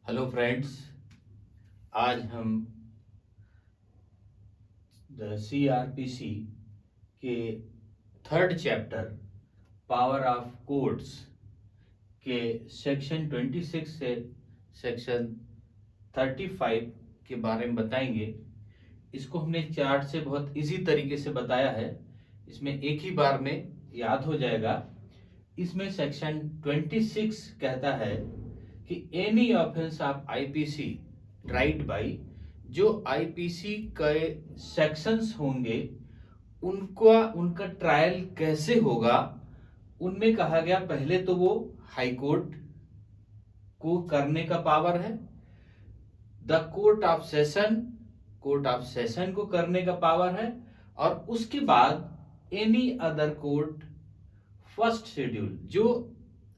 Hello friends, आज हम CRPC के third chapter power of courts के सेक्शन 26 से सेक्शन 35 के बारे में बताएंगे। इसको हमने चार्ट से बहुत इजी तरीके से बताया है, इसमें एक ही बार में याद हो जाएगा। इसमें सेक्शन 26 कहता है कि any offence of IPC tried by, जो आईपीसी के सेक्शंस होंगे उनका ट्रायल कैसे होगा। उनमें कहा गया पहले तो वो हाई कोर्ट को करने का पावर है, द कोर्ट ऑफ सेशन को करने का पावर है, और उसके बाद any other court first schedule, जो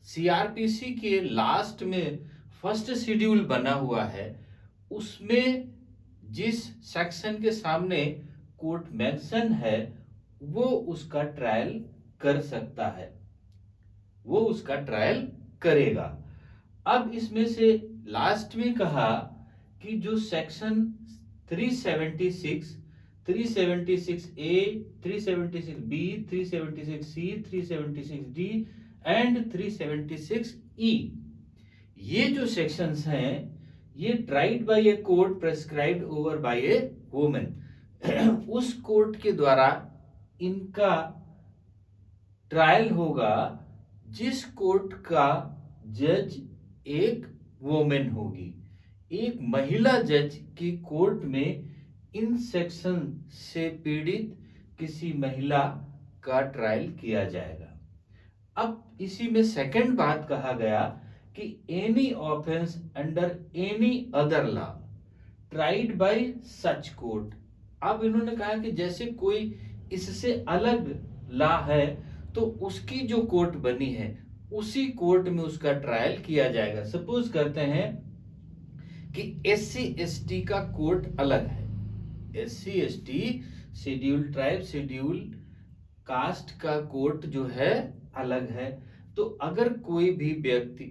सीआरपीसी के लास्ट में फर्स्ट शेड्यूल बना हुआ है, उसमें जिस सेक्शन के सामने कोर्ट मेंशन है वो उसका ट्रायल कर सकता है, वो उसका ट्रायल करेगा। अब इसमें से लास्ट में कहा कि जो section 376, 376A, 376B, 376C, 376D and 376E, ये जो सेक्शंस हैं ये tried bye a court prescribed over by A women, उस कोर्ट के द्वारा इनका ट्रायल होगा जिस कोर्ट का जज एक वुमेन होगी। एक महिला जज की कोर्ट में इन सेक्शन से पीड़ित किसी महिला का ट्रायल किया जाएगा। अब इसी में सेकंड बात कहा गया कि any offence under any other law tried bye सच कोर्ट। अब इन्होंने कहा कि जैसे कोई इससे अलग लॉ है तो उसकी जो कोर्ट बनी है उसी कोर्ट में उसका ट्रायल किया जाएगा। सपोज करते हैं कि SC ST का कोर्ट अलग है, SC ST schedule tribe schedule caste का कोर्ट जो है अलग है। तो अगर कोई भी व्यक्ति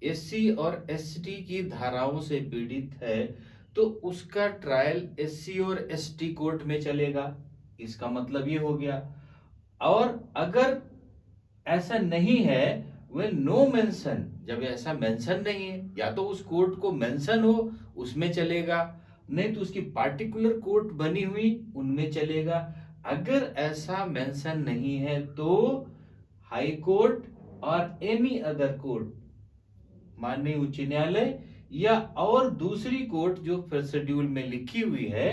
SC और ST की धाराओं से पीड़ित है तो उसका ट्रायल SC और ST कोर्ट में चलेगा, इसका मतलब ये हो गया। और अगर ऐसा नहीं है, वे नो मेंशन, जब ऐसा मेंशन नहीं है, या तो उस कोर्ट को मेंशन हो उसमें चलेगा, नहीं तो उसकी पार्टिकुलर कोर्ट बनी हुई उनमें चलेगा। अगर ऐसा मेंशन नहीं है तो हाई कोर्ट और एनी अदर कोर्ट, माननीय उच्च न्यायालय या और दूसरी कोर्ट जो फर्स्ट शेड्यूल में लिखी हुई है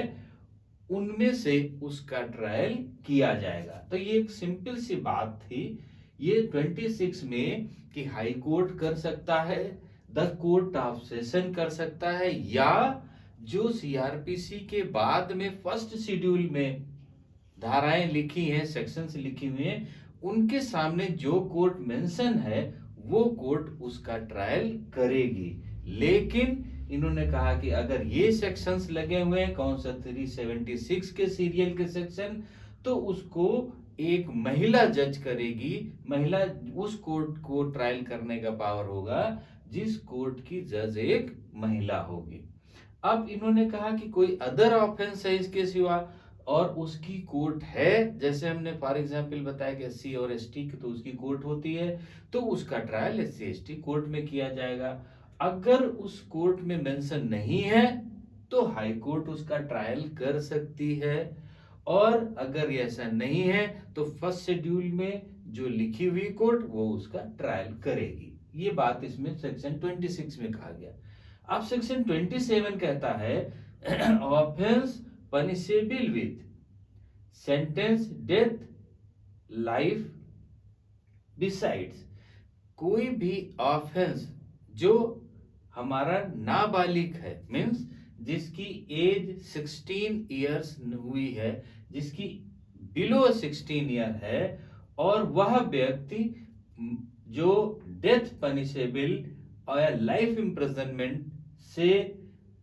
उनमें से उसका ट्रायल किया जाएगा। तो ये एक सिंपल सी बात थी ये 26 में कि हाई कोर्ट कर सकता है, द कोर्ट ऑफ सेशन कर सकता है, या जो सीआरपीसी के बाद में फर्स्ट शेड्यूल में धाराएं लिखी हैं, सेक्शंस लिखी हुई हैं, उनके सामने जो कोर्ट मेंशन है वो कोर्ट उसका ट्रायल करेगी। लेकिन इन्होंने कहा कि अगर ये सेक्शंस लगे हुए हैं, कौन सा 376 के सीरियल के सेक्शन, तो उसको एक महिला जज करेगी। महिला उस कोर्ट को ट्रायल करने का पावर होगा जिस कोर्ट की जज एक महिला होगी। अब इन्होंने कहा कि कोई अदर ऑफेंस है इसके सिवा और उसकी कोर्ट है, जैसे हमने फॉर एग्जांपल बताया कि SC और ST की तो उसकी कोर्ट होती है, तो उसका ट्रायल SC ST कोर्ट में किया जाएगा। अगर उस कोर्ट में मेंशन नहीं है तो हाई कोर्ट उसका ट्रायल कर सकती है, और अगर ऐसा नहीं है तो फर्स्ट शेड्यूल में जो लिखी हुई कोर्ट वो उसका ट्रायल करेगी। ये बात इसमें सेक्शन 26 में कहा गया। अब सेक्शन 27 कहता है offence punishable with sentence death life besides, कोई भी ऑफेंस जो हमारा नाबालिग है, मीन्स जिसकी एज 16 इयर्स हुई है, जिसकी बिलो 16 ईयर है, और वह व्यक्ति जो डेथ पनिशेबल और लाइफ इम्प्रिजनमेंट से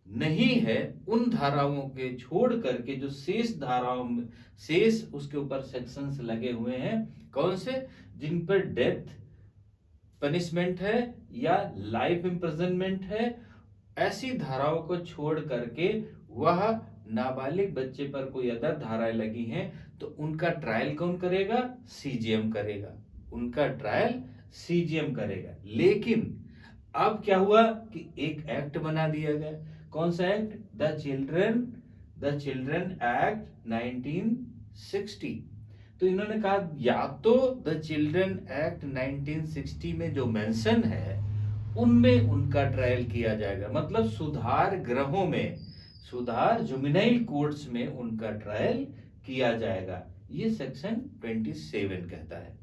नहीं है, उन धाराओं के छोड़ करके जो शेष धाराओं में शेष उसके ऊपर सेक्शंस लगे हुए हैं, कौन से, जिन पर डेथ पनिशमेंट है या लाइफ इम्प्रिजनमेंट है, ऐसी धाराओं को छोड़ करके वह नाबालिग बच्चे पर कोई अदर धाराएं लगी हैं तो उनका ट्रायल कौन करेगा? सीजीएम करेगा। उनका ट्रायल सीजीएम करेगा। लेकिन अब क्या हुआ कि एक एक्ट बना दिया गया। कौन सा एक्ट? The children act 1960। तो इन्होंने कहा या तो द चिल्ड्रन एक्ट 1960 में जो मेंशन है उनमें उनका ट्रायल किया जाएगा, मतलब सुधार गृहों में, सुधार जुवेनाइल कोर्ट्स में उनका ट्रायल किया जाएगा। ये सेक्शन 27 कहता है।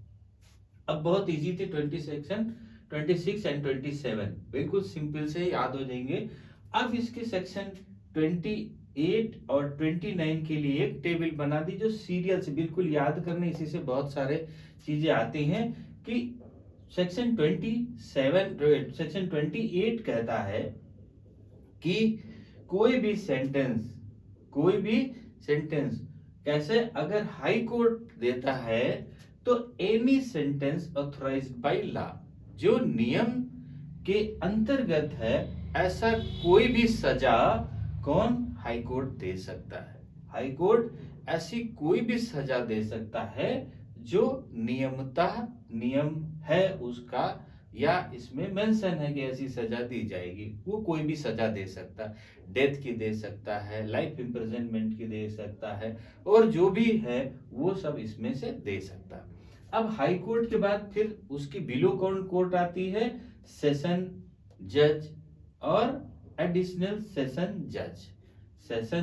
अब बहुत इजी थे 26 एंड 27, बिल्कुल सिंपल से याद हो जाएंगे। अब इसके सेक्शन 28 और 29 के लिए एक टेबल बना दी जो सीरियल से बिल्कुल याद करने, इसी से बहुत सारे चीजें आती हैं कि सेक्शन 28 कहता है कि कोई भी सेंटेंस कैसे अगर हाई कोर्ट देता है तो any sentence authorised by law, जो नियम के अंतर्गत है, ऐसा कोई भी सजा कौन? हाई कोर्ट दे सकता है। हाई कोर्ट ऐसी कोई भी सजा दे सकता है जो नियम है उसका, या इसमें मेंशन है कि ऐसी सजा दी जाएगी, वो कोई भी सजा दे सकता है। डेथ की दे सकता है, लाइफ इम्प्रिजनमेंट की दे सकता है, और जो भी है वो सब इसमें से दे सकता है। अब हाई कोर्ट के बाद फिर उसकी बिलो कौन कोर्ट आती है? सेशन जज और एडिशनल सेशन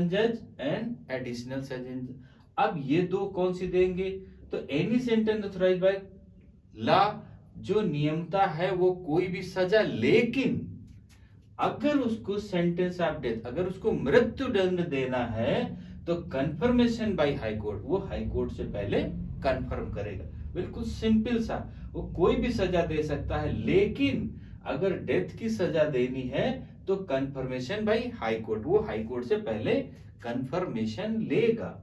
जज एंड एडिशनल सेशन। अब ये दो कौन सी देंगे? तो any sentence authorised by law, जो नियमता है वो कोई भी सजा, लेकिन अगर उसको सेंटेंस ऑफ डेथ, अगर उसको मृत्यु दंड देना है तो कंफर्मेशन बाय हाई कोर्ट, वो हाई कोर्ट से पहले कंफर्म करेगा। बिल्कुल सिंपल सा, वो कोई भी सजा दे सकता है, लेकिन अगर डेथ की सजा देनी है तो कंफर्मेशन बाय हाई कोर्ट, वो हाई कोर्ट से पहले कंफर्मेशन लेगा।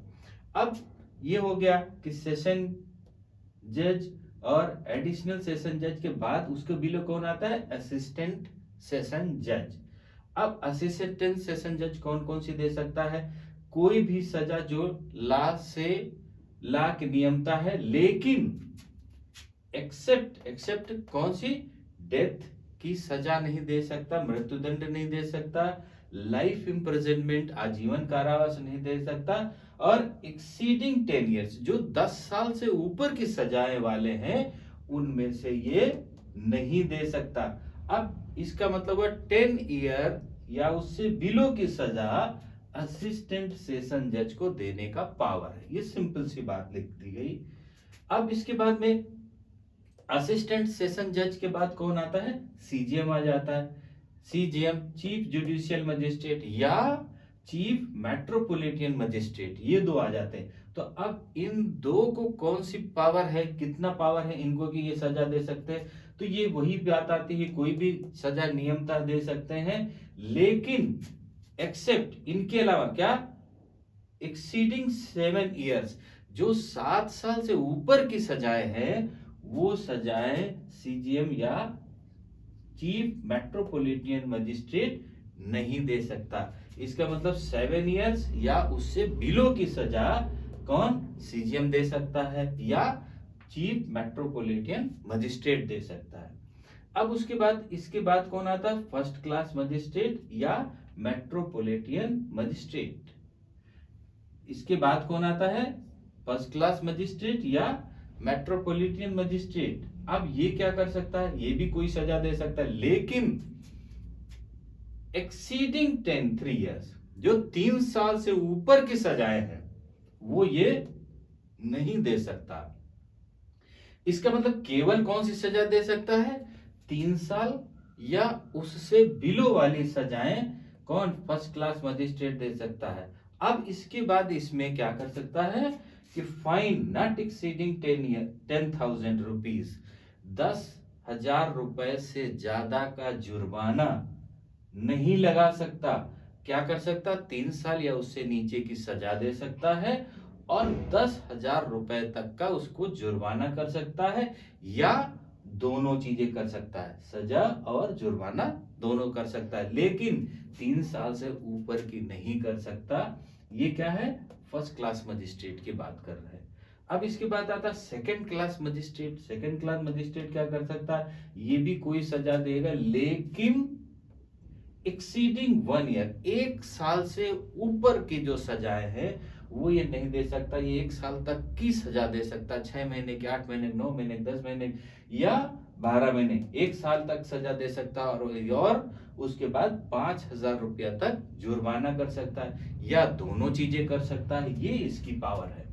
अब ये हो गया कि सेशन जज और एडिशनल सेशन जज के बाद उसके बिलो कौन आता है? असिस्टेंट सेशन जज। अब असिस्टेंट सेशन जज कौन कौन सी दे सकता है? कोई भी सजा जो लॉ की नियमता है, लेकिन एक्सेप्ट कौन सी? डेथ की सजा नहीं दे सकता, मृत्युदंड नहीं दे सकता, लाइफ इम्प्रिजनमेंट आजीवन कारावास नहीं दे सकता, और एक्सीडिंग 10 ईयर्स, जो 10 साल से ऊपर की सजाएं वाले हैं उनमें से ये नहीं दे सकता। अब इसका मतलब हुआ 10 ईयर या उससे बिलो की सजा असिस्टेंट सेशन जज को देने का पावर है। ये सिंपल सी बात लिख दी गई। अब इसके बाद में असिस्टेंट सेशन जज के बाद कौन आता है? सीजीएम आ जाता है। सीजीएम चीफ जुडिशियल मजिस्ट्रेट या चीफ मेट्रोपॉलिटन मजिस्ट्रेट, ये दो आ जाते हैं। तो अब इन दो को कौन सी पावर है, कितना पावर है इनको कि ये सजा दे सकते हैं? तो ये वही बात आती है, कोई भी सजा नियमता दे सकते हैं, लेकिन एक्सेप्ट इनके अलावा क्या? एक्सीडिंग 7 ईयर्स, जो 7 साल से ऊपर की सजाएं हैं वो सजाएं सीजीएम या चीफ मेट्रोपॉलिटन मजिस्ट्रेट नहीं दे सकता। इसका मतलब 7 ईयर्स या उससे बिलो की सजा कौन? सीजीएम दे सकता है या चीफ मेट्रोपॉलिटन मजिस्ट्रेट दे सकता है। अब उसके बाद इसके बाद कौन आता है? फर्स्ट क्लास मजिस्ट्रेट या मेट्रोपॉलिटन मजिस्ट्रेट। इसके बाद कौन आता है? फर्स्ट क्लास मजिस्ट्रेट या मेट्रोपॉलिटन मजिस्ट्रेट। अब ये क्या कर सकता है? ये भी कोई सजा दे सकता है, लेकिन एक्सीडिंग 3 ईयर्स, जो 3 साल से ऊपर की सजाएं हैं वो ये नहीं दे सकता। इसका मतलब केवल कौन सी सजा दे सकता है? 3 साल या उससे बिलो वाली सजाएं कौन? फर्स्ट क्लास मजिस्ट्रेट दे सकता है। अब इसके बाद इसमें क्या कर सकता है कि फाइन नॉट एक्सीडिंग 10,000 रुपीज, 10,000 रुपए से ज्यादा का जुर्माना नहीं लगा सकता। क्या कर सकता? 3 साल या उससे नीचे की सजा दे सकता है और 10,000 रुपए तक का उसको जुर्माना कर सकता है, या दोनों चीजें कर सकता है, सजा और जुर्माना दोनों कर सकता है, लेकिन 3 साल से ऊपर की नहीं कर सकता। ये क्या है, फर्स्ट क्लास मजिस्ट्रेट की बात कर रहे हैं। अब इसके बाद आता है second class magistrate. Second class magistrate क्या कर सकता है, ये भी कोई सजा देगा, लेकिन एक्सीडिंग 1 ईयर, 1 साल से ऊपर की जो सजाएं हैं वो ये नहीं दे सकता। ये 1 साल तक की सजा दे सकता है, 6 महीने की, 8 महीने, 9 महीने, 10 महीने या 12 महीने, 1 साल तक सजा दे सकता है। और उसके बाद 5,000 रुपया तक जुर्माना कर सकता है, या दोनों चीजें कर सकता है। ये इसकी पावर है।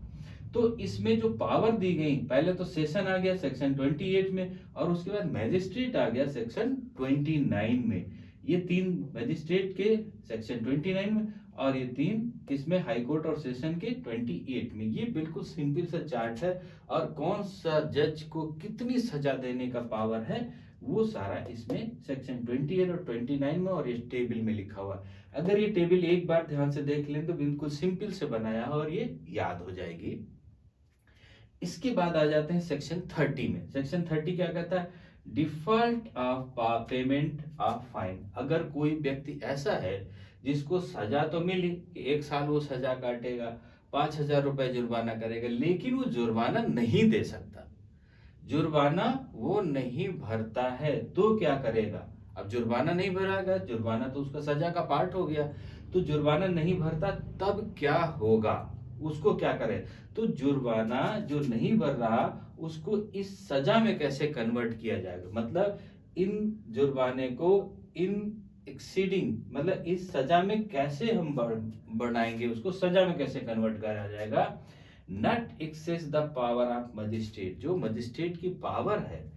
तो इसमें जो पावर दी गई, पहले तो सेशन आ गया सेक्शन 28 में, और उसके बाद मैजिस्ट्रेट आ गया सेक्शन 29 में। ये 3 मैजिस्ट्रेट के सेक्शन 29 में, और ये 3 किसमें, हाई कोर्ट और सेशन के 28 में। ये बिल्कुल सिंपल सा चार्ट है, और कौन सा जज को कितनी सजा देने का पावर है वो सारा इसमें सेक्शन 28 और 29 में और इस टेबल में लिखा हुआ है। अगर ये टेबल एक बार ध्यान से देख लें तो बिल्कुल सिंपल से बनाया है और ये याद हो जाएगी। इसके बाद आ जाते हैं सेक्शन 30 में। सेक्शन 30 क्या कहता है, default of payment of fine. अगर कोई व्यक्ति ऐसा है जिसको सजा तो मिली कि 1 साल वो सजा काटेगा, 5,000 रुपए जुर्माना करेगा, लेकिन वो जुर्माना नहीं दे सकता, जुर्माना वो नहीं भरता है, तो क्या करेगा। अब जुर्माना नहीं भरागा, जुर्माना तो उसका सजा का पार्ट हो गया, तो जुर्माना नहीं भरता तब क्या होगा, उसको क्या करे। तो जुर्माना जो नहीं भर रहा उसको इस सजा में कैसे कन्वर्ट किया जाएगा, मतलब इन जुर्माने को इन एक्सीडिंग, मतलब इस सजा में कैसे हम बढ़ाएंगे, उसको सजा में कैसे कन्वर्ट करा जाएगा। Not excess the power of magistrate, जो मजिस्ट्रेट की पावर है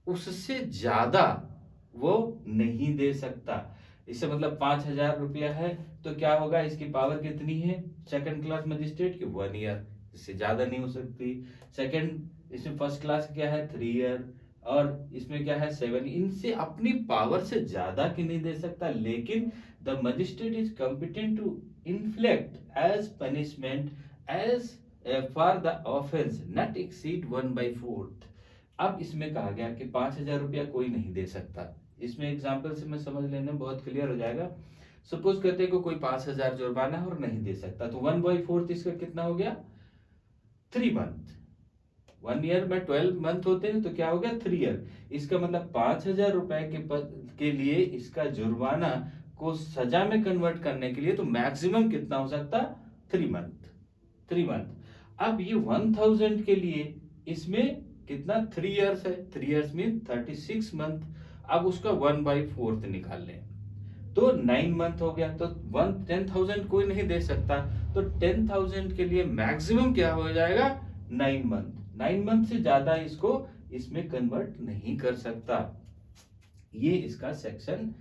उससे ज्यादा वो नहीं दे सकता। इससे मतलब 5,000 रुपया है तो क्या होगा, इसकी पावर कितनी है सेकंड क्लास मजिस्ट्रेट की, 1 ईयर, इससे ज्यादा नहीं हो सकती। सेकंड इसमें फर्स्ट क्लास क्या है 3 ईयर, और इसमें क्या है 7। इनसे अपनी पावर से ज्यादा की नहीं दे सकता, लेकिन the magistrate is competent to inflict as punishment as for the offence not exceed 1/4। अब इसमें कहा गया कि 5,000 रुपया कोई नहीं दे सकता। इसमें एग्जाम्पल से मैं समझ लेने बहुत क्लियर हो जाएगा। सपोज करते हैं को कोई 5,000 जुर्माना है और नहीं दे सकता, तो 1/4 इसका कितना हो गया, 3 मंथ। 1 ईयर में 12 मंथ होते हैं, तो क्या हो गया 3 ईयर। इसका मतलब 5,000 रुपए के लिए इसका जुर्माना को सजा में कन्वर्ट करने के लिए तो मैक्सिमम कितना हो सकता, 3 मंथ। 3 मंथ। अब ये 1,000 के लिए इसमें कितना 3 इयर्स है, 3 इयर्स में 36 मंथ। अब उसका 1/4 निकाल लें तो 9 मंथ हो गया। तो 10,000 कोई नहीं दे सकता, तो 10,000 के लिए मैक्सिमम क्या हो जाएगा 9 मंथ। 9 मंथ से ज्यादा इसको इसमें कन्वर्ट नहीं कर सकता। ये इसका सेक्शन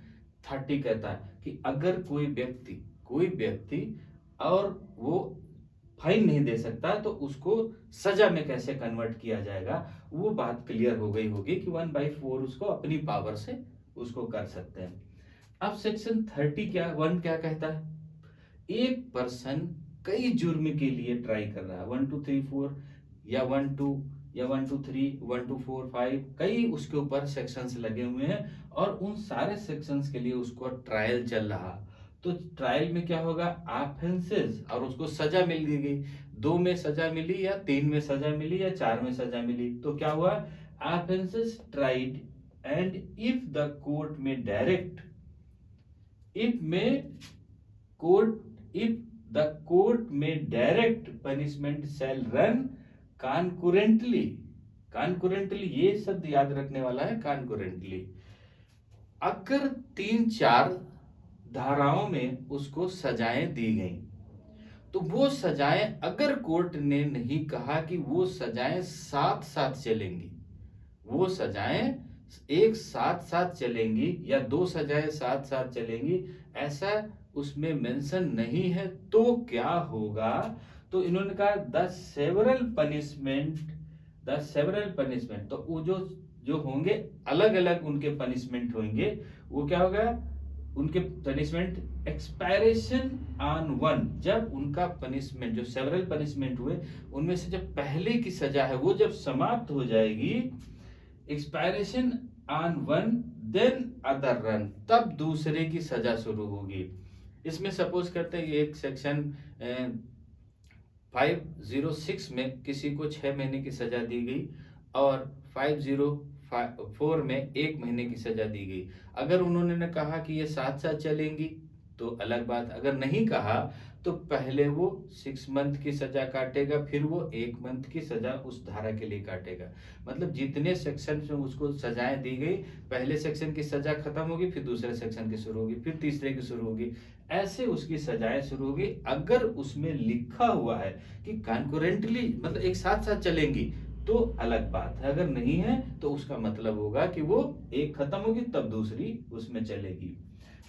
30 कहता है कि अगर कोई व्यक्ति और वो फाइन नहीं दे सकता तो उसको सजा में कैसे कन्वर्ट किया जाएगा, वो बात क्लियर हो गई होगी कि 1/4 उसको अपनी पावर से उसको कर सकते हैं। अब सेक्शन 30 क्या 1 क्या कहता है, एक पर्सन कई जुर्म के लिए ट्राई कर रहा है, 1 2 3 4 या 1 2 या 1 2 3 1 2 4 5, कई उसके ऊपर सेक्शंस लगे हुए हैं और उन सारे सेक्शंस के लिए उसको ट्रायल चल रहा। तो ट्रायल में क्या होगा, ऑफेंसेस, और उसको सजा मिल गई, 2 में सजा मिली या 3 में सजा मिली या 4 में सजा मिली, तो क्या हुआ, offences tried and if the court में direct, if the court may direct punishment shall run concurrently। ये शब्द याद रखने वाला है, concurrently। अगर 3-4 धाराओं में उसको सजाएं दी गई, तो वो सजाएं अगर कोर्ट ने नहीं कहा कि वो सजाएं साथ साथ चलेंगी, वो सजाएं एक साथ चलेंगी या 2 सजाएं साथ साथ चलेंगी, ऐसा उसमें मेंशन नहीं है, तो क्या होगा, तो इन्होंने कहा द सेवरल पनिशमेंट, तो वो जो होंगे अलग अलग उनके पनिशमेंट होंगे, वो क्या होगा, उनके पनिशमेंट एक्सपायरेशन ऑन 1, जब उनका पनिशमेंट जो सेवरल पनिशमेंट हुए उनमें से जब पहले की सजा है वो जब समाप्त हो जाएगी, expiration on 1 then other run, तब दूसरे की सजा शुरू होगी। इसमें सपोज करते हैं एक सेक्शन 506 में किसी को 6 महीने की सजा दी गई और 504 में 1 महीने की सजा दी गई। अगर उन्होंने ने कहा कि ये साथ साथ चलेंगी तो अलग बात, अगर नहीं कहा तो पहले वो 6 मंथ की सजा काटेगा, फिर वो 1 मंथ की सजा उस धारा के लिए काटेगा। मतलब जितने सेक्शन में उसको सजाएं दी गई, पहले सेक्शन की सजा खत्म होगी, फिर दूसरे सेक्शन की शुरू होगी, फिर तीसरे की शुरू होगी, ऐसे उसकी सजाएं शुरू होगी। अगर उसमें लिखा हुआ है कि कॉन्करेंटली मतलब एक साथ साथ चलेंगी तो अलग बात है, अगर नहीं है तो उसका मतलब होगा कि वो एक खत्म होगी तब दूसरी उसमें चलेगी।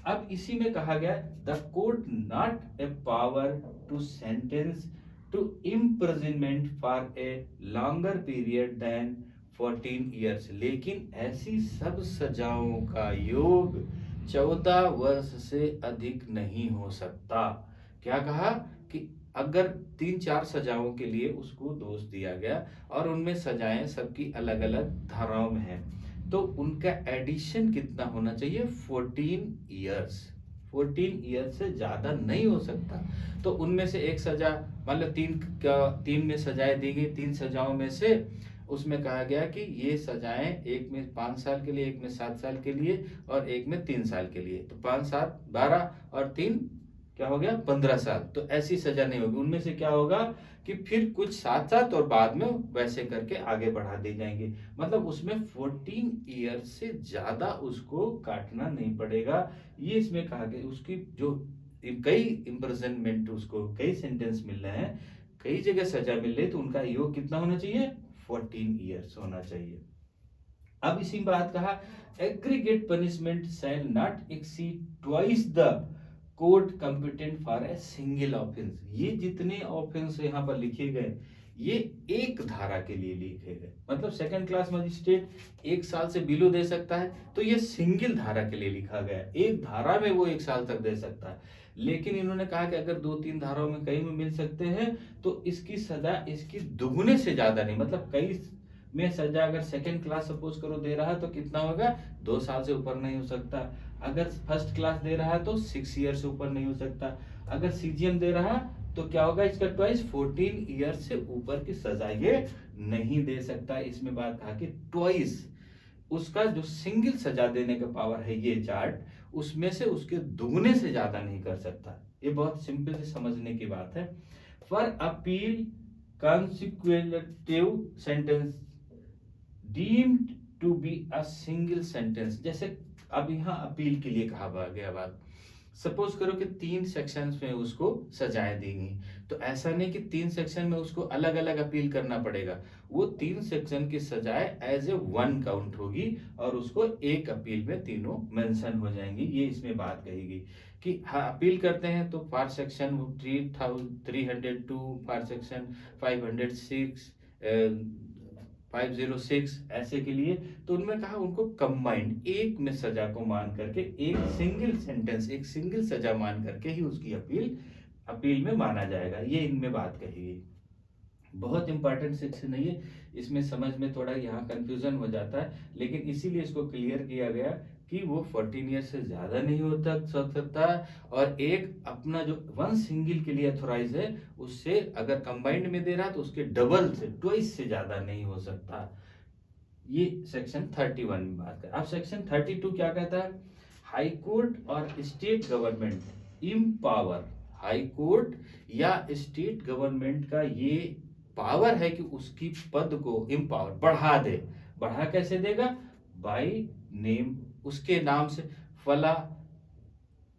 अब इसी में कहा गया the court not a power to sentence to imprisonment for a longer period than 14 years, लेकिन ऐसी सब सजाओं का योग 14 वर्ष से अधिक नहीं हो सकता। क्या कहा कि अगर 3-4 सजाओं के लिए उसको दोष दिया गया और उनमें सजाएं सबकी अलग अलग धाराओं में है, तो उनका एडिशन कितना होना चाहिए? 14 ईयर्स। 14 ईयर्स से ज्यादा नहीं हो सकता। तो उनमें से एक सजा, मान लो तीन में सजाएं दी गई, 3 सजाओं में से उसमें कहा गया कि ये सजाएं एक में 5 साल के लिए, एक में 7 साल के लिए और एक में 3 साल के लिए, तो 5 7 12 और 3 क्या हो गया 15 साल। तो ऐसी सजा नहीं होगी। उनमें से क्या होगा कि फिर कुछ साथ साथ और बाद में वैसे करके आगे बढ़ा दी जाएंगे। मतलब उसमें 14 ईयर से ज्यादा उसको काटना नहीं पड़ेगा। ये इसमें कहा गया उसकी जो कई इम्प्रिजनमेंट, उसको कई सेंटेंस मिल रहे हैं, कई जगह सजा मिल रही है, तो उनका योग कितना होना चाहिए? 14 ईयर्स होना चाहिए। अब इसी बात कहा aggregate punishment shall not exceed twice the court competent for a single offence. ये जितने ऑफेंस यहाँ पर लिखे गए ये एक धारा के लिए लिखे गए। मतलब सेकंड क्लास मजिस्ट्रेट 1 साल से बिलो दे सकता है, तो ये सिंगल धारा के लिए लिखा गया, एक धारा में वो 1 साल तक दे सकता है। लेकिन इन्होंने कहा कि अगर 2-3 धाराओं में कहीं में मिल सकते हैं तो इसकी सजा इसकी दुगने से ज्यादा नहीं। मतलब कई में सजा अगर सेकंड क्लास सपोज करो दे रहा है तो कितना होगा? 2 साल से ऊपर नहीं हो सकता। अगर फर्स्ट क्लास दे रहा है तो 6 ईयर से ऊपर नहीं हो सकता। अगर सीजीएम दे रहा है तो क्या होगा? इसका ट्वाइस 14 ईयर से ऊपर की सजा ये नहीं दे सकता। इसमें बात कहा कि ट्वाइस उसका जो सिंगल सजा देने का पावर है ये चार्ट, उसमें से उसके दुगने से ज्यादा नहीं कर सकता। ये बहुत सिंपल से समझने की बात है। For appeal consecutive sentence deemed to be a single sentence, जैसे अब यहाँ अपील के लिए कहा गया बात, सपोज करो कि 3 सेक्शंस में उसको सजाएं दी गई, तो ऐसा नहीं कि 3 सेक्शन में उसको अलग अलग अपील करना पड़ेगा। वो 3 सेक्शन की सजाएं एज ए वन काउंट होगी और उसको एक अपील में तीनों मेंशन हो जाएंगी। ये इसमें बात कही गई कि हाँ अपील करते हैं तो फॉर सेक्शन 302, फॉर सेक्शन 506, 506 ऐसे के लिए, तो उनमें कहा उनको कंबाइंड एक में सजा को मान करके एक सिंगल सेंटेंस एक सिंगल सजा मान करके ही उसकी अपील में माना जाएगा। ये इनमें बात कही गई। बहुत इंपॉर्टेंट सेक्शन है ये, इसमें समझ में थोड़ा यहाँ कंफ्यूजन हो जाता है, लेकिन इसीलिए इसको क्लियर किया गया कि वो 14 ईयर से ज्यादा नहीं होता सकता और एक अपना जो वन सिंगल के लिए अथोराइज है उससे अगर कंबाइंड में दे रहा तो उसके डबल से ट्वाइस से ज्यादा नहीं हो सकता। ये सेक्शन 31 में बात कर। अब सेक्शन 32 क्या कहता है? हाई कोर्ट और state government empower, high court या स्टेट गवर्नमेंट का ये पावर है कि उसकी पद को इम्पावर बढ़ा दे। बढ़ा कैसे देगा? बाय नेम, उसके नाम से। फला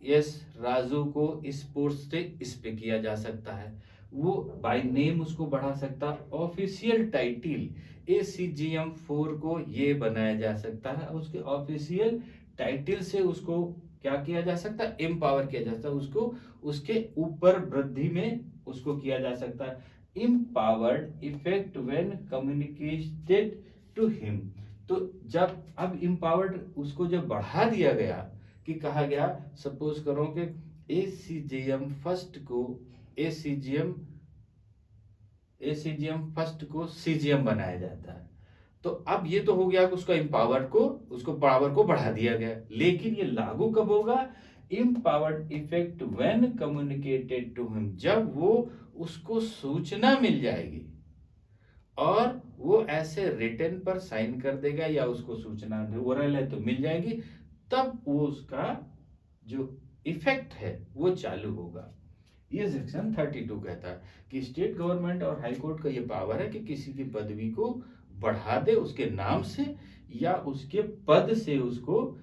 यस राजू को इस पोस्ट से इस पे किया जा सकता है, वो बाय नेम उसको बढ़ा सकता। ऑफिशियल टाइटिल ACGM 4 को ये बनाया जा सकता है, उसके ऑफिशियल टाइटिल से उसको क्या किया जा सकता है? एम्पावर किया जा सकता है, उसको उसके ऊपर वृद्धि में उसको किया जा सकता है। Empowered effect when communicated to him, तो जब अब इम्पावर्ड उसको जब बढ़ा दिया गया कि कहा गया सपोज करो कि ACGM फर्स्ट को ACGM फर्स्ट को CGM बनाया जाता है, तो अब ये तो हो गया कि उसका एम्पावर्ड को, उसको पावर को बढ़ा दिया गया, लेकिन ये लागू कब होगा? Empowered effect when communicated to him, जब वो उसको सूचना मिल जाएगी और वो ऐसे रिटर्न पर साइन कर देगा या उसको सूचना ओरल है तो मिल जाएगी, तब वो उसका जो इफेक्ट है वो चालू होगा। ये सेक्शन 32 कहता है कि स्टेट गवर्नमेंट और हाई कोर्ट का ये पावर है कि किसी की पदवी को बढ़ा दे उसके नाम से या उसके पद से उसको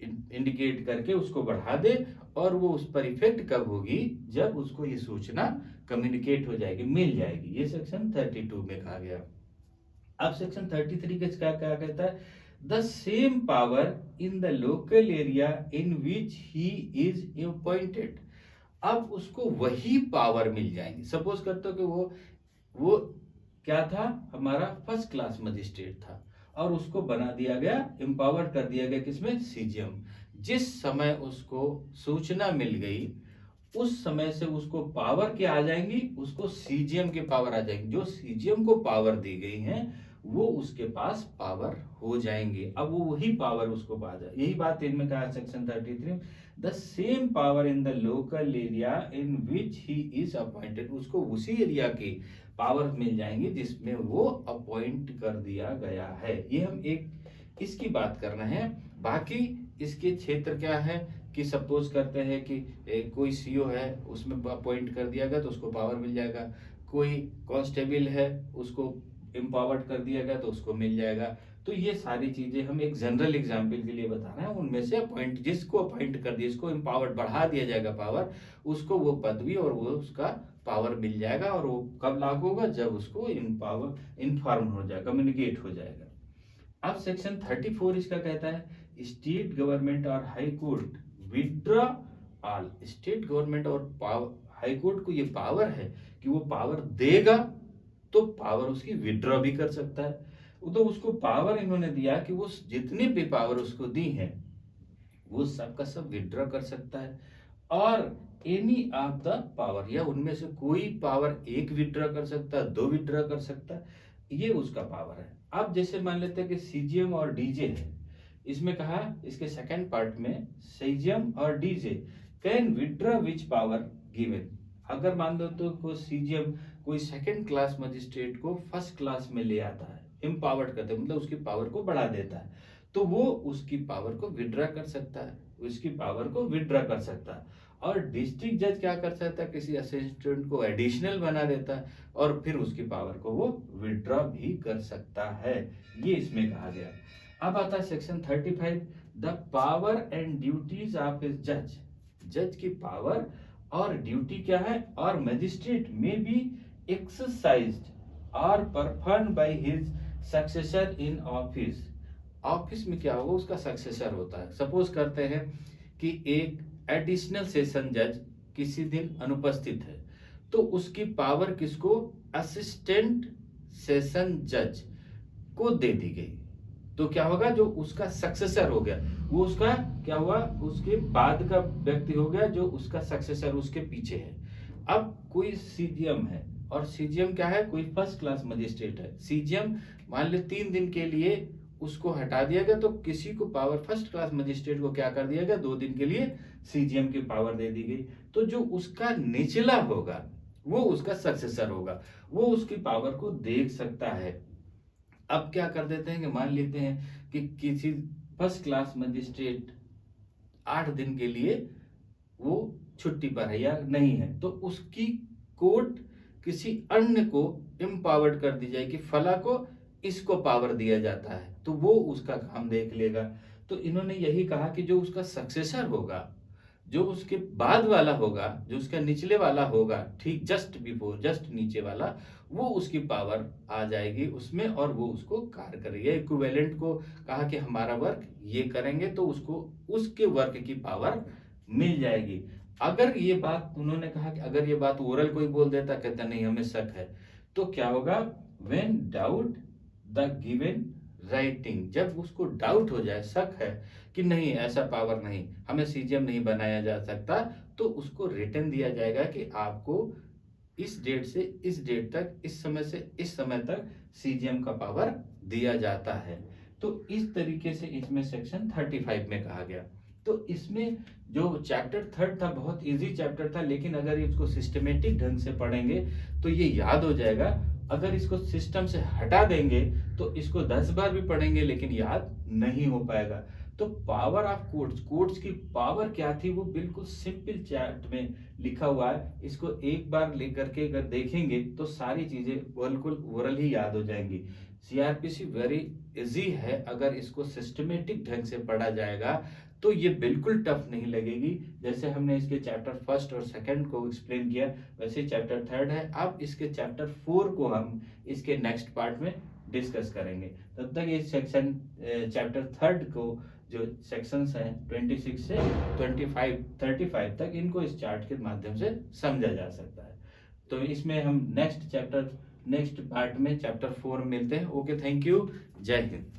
इंडिकेट करके उसको बढ़ा दे, और वो उस पर इफेक्ट कब होगी? जब उसको ये सूचना कम्युनिकेट हो जाएगी, मिल जाएगी। ये सेक्शन 32 में कहा गया। अब सेक्शन 33 के क्या क्या कहता है? The same power in the local area in which he is appointed. अब उसको वही पावर मिल जाएंगी। सपोज करते हो कि वो क्या था, हमारा फर्स्ट क्लास मजिस्ट्रेट था और उसको बना दिया गया, एम्पावर कर दिया गया किसमें? सीजीएम। जिस समय उसको सूचना मिल गई उस समय से उसको पावर क्या आ जाएंगी? उसको सीजीएम के पावर आ जाएंगी। जो सीजीएम को पावर दी गई है वो उसके पास पावर हो जाएंगे। अब वो वही पावर उसको पा जाए। यही बात इनमें कहा section 33, the same power in the local area in which he is appointed. उसको उसी एरिया की पावर मिल जाएंगे जिसमें वो अपॉइंट कर दिया गया है। ये हम एक इसकी बात कर रहे हैं। बाकी इसके क्षेत्र क्या है कि सपोज करते हैं कि कोई सीओ है उसमें अपॉइंट कर दिया गया तो उसको पावर मिल जाएगा। कोई कांस्टेबल है उसको एम्पावर्ड कर दिया गया तो उसको मिल जाएगा। तो ये सारी चीजें हम एक जनरल एग्जाम्पल के लिए बता रहे हैं। उनमें से अपॉइंट, जिसको अपॉइंट कर दिया, जिसको एम्पावर्ड बढ़ा दिया जाएगा पावर, उसको वो पदवी और वो उसका पावर मिल जाएगा। और वो कब लागू होगा? जब उसको इन्फॉर्म हो जाएगा, कम्युनिकेट हो जाएगा। अब सेक्शन 34 इसका कहता है स्टेट गवर्नमेंट और high court withdraw all. State government और हाई कोर्ट को ये पावर है कि वो पावर देगा तो पावर उसकी विड्रॉ भी कर सकता है। तो उसको पावर इन्होंने दिया कि वो जितने भी पावर उसको दी है वो सब का सब विड्रॉ कर सकता है, और एनी ऑफ द पावर, या उनमें से कोई पावर एक विड्रॉ कर सकता है, दो विड्रॉ कर सकता है, ये उसका पावर है। अब जैसे मान लेते हैं कि सीजीएम और डीजे है, इसमें कहा इसके सेकंड पार्ट में सीजीएम और DJ can withdraw which power given. अगर मान लो तो को सीजीएम कोई सेकंड क्लास मजिस्ट्रेट को फर्स्ट क्लास में ले आता है, एम्पावर्ड करते मतलब उसकी पावर को बढ़ा देता है, तो वो उसकी पावर को विड्रॉ कर सकता है, उसकी पावर को विड्रॉ कर सकता है। और डिस्ट्रिक्ट जज क्या कर सकता है? किसी असिस्टेंट को एडिशनल बना देता है और फिर उसकी पावर को वो विड्रॉ भी कर सकता है। ये इसमें कहा गया। अब आता है section 35, the power and duties of ए जज। जज की पावर और ड्यूटी क्या है? और मजिस्ट्रेट में बी एक्सरसाइज्ड और perform by his successor in office. Office में क्या होगा? उसका सक्सेसर होता है। सपोज करते हैं कि एक एडिशनल सेशन जज किसी दिन अनुपस्थित है, तो उसकी पावर किसको? असिस्टेंट सेशन जज को दे दी गई। तो क्या होगा? जो उसका सक्सेसर हो गया वो उसका क्या हुआ? उसके बाद का व्यक्ति हो गया जो उसका सक्सेसर उसके पीछे है। अब कोई सीजीएम है और सीजीएम क्या है? कोई फर्स्ट क्लास मजिस्ट्रेट है। सीजीएम मान ले 3 दिन के लिए उसको हटा दिया गया, तो किसी को पावर, फर्स्ट क्लास मजिस्ट्रेट को क्या कर दिया गया? 2 दिन के लिए सीजीएम की पावर दे दी गई। तो जो उसका निचला होगा वो उसका सक्सेसर होगा, वो उसकी पावर को देख सकता है। अब क्या कर देते हैं कि मान लेते हैं कि किसी फर्स्ट क्लास मजिस्ट्रेट 8 दिन के लिए वो छुट्टी पर है या नहीं है, तो उसकी कोर्ट किसी अन्य को एम्पावर्ड कर दी जाएगी, फला को इसको पावर दिया जाता है, तो वो उसका काम देख लेगा। तो इन्होंने यही कहा कि जो उसका सक्सेसर होगा, जो उसके बाद वाला होगा, जो उसका निचले वाला होगा, ठीक जस्ट बिफोर, जस्ट नीचे वाला, वो उसकी पावर आ जाएगी उसमें और वो उसको कार्य करेगा। इक्विवेलेंट को कहा कि हमारा वर्क ये करेंगे तो उसको उसके वर्क की पावर मिल जाएगी। अगर ये बात उन्होंने कहा कि अगर ये बात ओरल कोई बोल देता, कहता नहीं हमें शक है, तो क्या होगा? When doubt the given writing, जब उसको डाउट हो जाए, शक है कि नहीं ऐसा पावर नहीं, हमें सीजीएम नहीं बनाया जा सकता, तो उसको रिटर्न दिया जाएगा कि आपको इस डेट से इस डेट तक, इस समय से इस समय तक सीजीएम का पावर दिया जाता है। तो इस तरीके से इसमें सेक्शन 35 में कहा गया। तो इसमें जो चैप्टर थर्ड था बहुत इजी चैप्टर था, लेकिन अगर इसको सिस्टमेटिक ढंग से पढ़ेंगे तो ये याद हो जाएगा। अगर इसको सिस्टम से हटा देंगे तो इसको 10 बार भी पढ़ेंगे लेकिन याद नहीं हो पाएगा। तो पावर ऑफ कोड्स, कोड्स की पावर क्या थी वो बिल्कुल सिंपल चैट में लिखा हुआ है। इसको एक बार लेकर के अगर देखेंगे तो सारी चीजें बिल्कुल ओरल ही याद हो जाएंगी। सीआरपीसी वेरी इजी है, अगर इसको सिस्टमेटिक ढंग से पढ़ा जाएगा तो ये बिल्कुल टफ नहीं लगेगी। जैसे हमने इसके चैप्टर फर्स्ट और सेकंड को एक्सप्लेन किया, वैसे चैप्टर थर्ड है। अब इसके चैप्टर 4 को हम इसके नेक्स्ट पार्ट में डिस्कस करेंगे। तब तक ये सेक्शन चैप्टर थर्ड को जो सेक्शंस हैं 26 से 35 तक, इनको इस चार्ट के माध्यम से समझा जा सकता है। तो इसमें हम नेक्स्ट पार्ट में चैप्टर 4 में मिलते हैं। ओके, थैंक यू, जय हिंद।